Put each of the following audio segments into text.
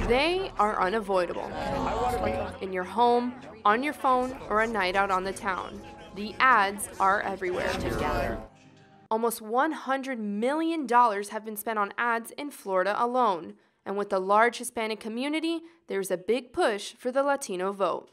They are unavoidable. In your home, on your phone, or a night out on the town. The ads are everywhere. Almost $100 million have been spent on ads in Florida alone. And with the large Hispanic community, there's a big push for the Latino vote.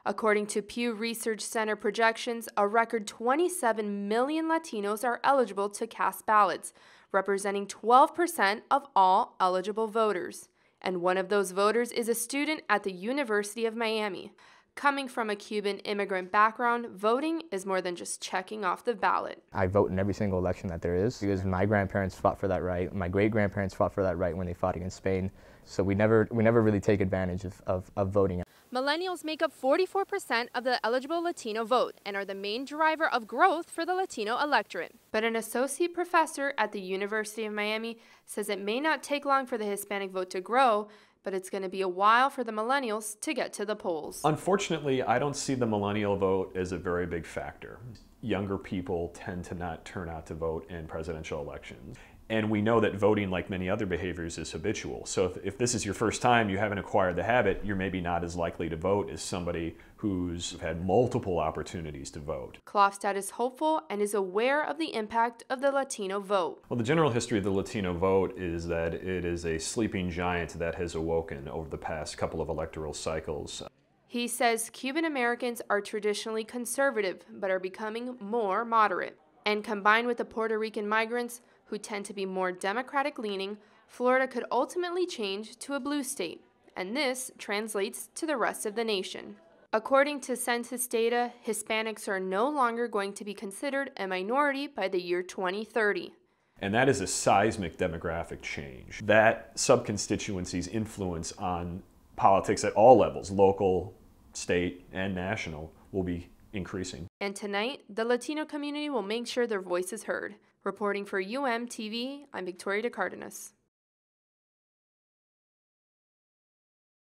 According to Pew Research Center projections, a record 27 million Latinos are eligible to cast ballots, representing 12% of all eligible voters. And one of those voters is a student at the University of Miami. Coming from a Cuban immigrant background, voting is more than just checking off the ballot. I vote in every single election that there is because my grandparents fought for that right. My great-grandparents fought for that right when they fought against Spain. So we never really take advantage of voting. Millennials make up 44% of the eligible Latino vote and are the main driver of growth for the Latino electorate. But an associate professor at the University of Miami says it may not take long for the Hispanic vote to grow, but it's going to be a while for the millennials to get to the polls. Unfortunately, I don't see the millennial vote as a very big factor. Younger people tend to not turn out to vote in presidential elections. And we know that voting, like many other behaviors, is habitual. So if this is your first time, you haven't acquired the habit, you're maybe not as likely to vote as somebody who's had multiple opportunities to vote. Klofstad is hopeful and is aware of the impact of the Latino vote. Well, the general history of the Latino vote is that it is a sleeping giant that has awoken over the past couple of electoral cycles. He says Cuban Americans are traditionally conservative, but are becoming more moderate. And combined with the Puerto Rican migrants, who tend to be more Democratic-leaning, Florida could ultimately change to a blue state, and this translates to the rest of the nation. According to census data, Hispanics are no longer going to be considered a minority by the year 2030. And that is a seismic demographic change. That sub-constituency's influence on politics at all levels, local, state, and national, will be increasing. And tonight, the Latino community will make sure their voice is heard. Reporting for UM TV, I'm Victoria De Cardenas.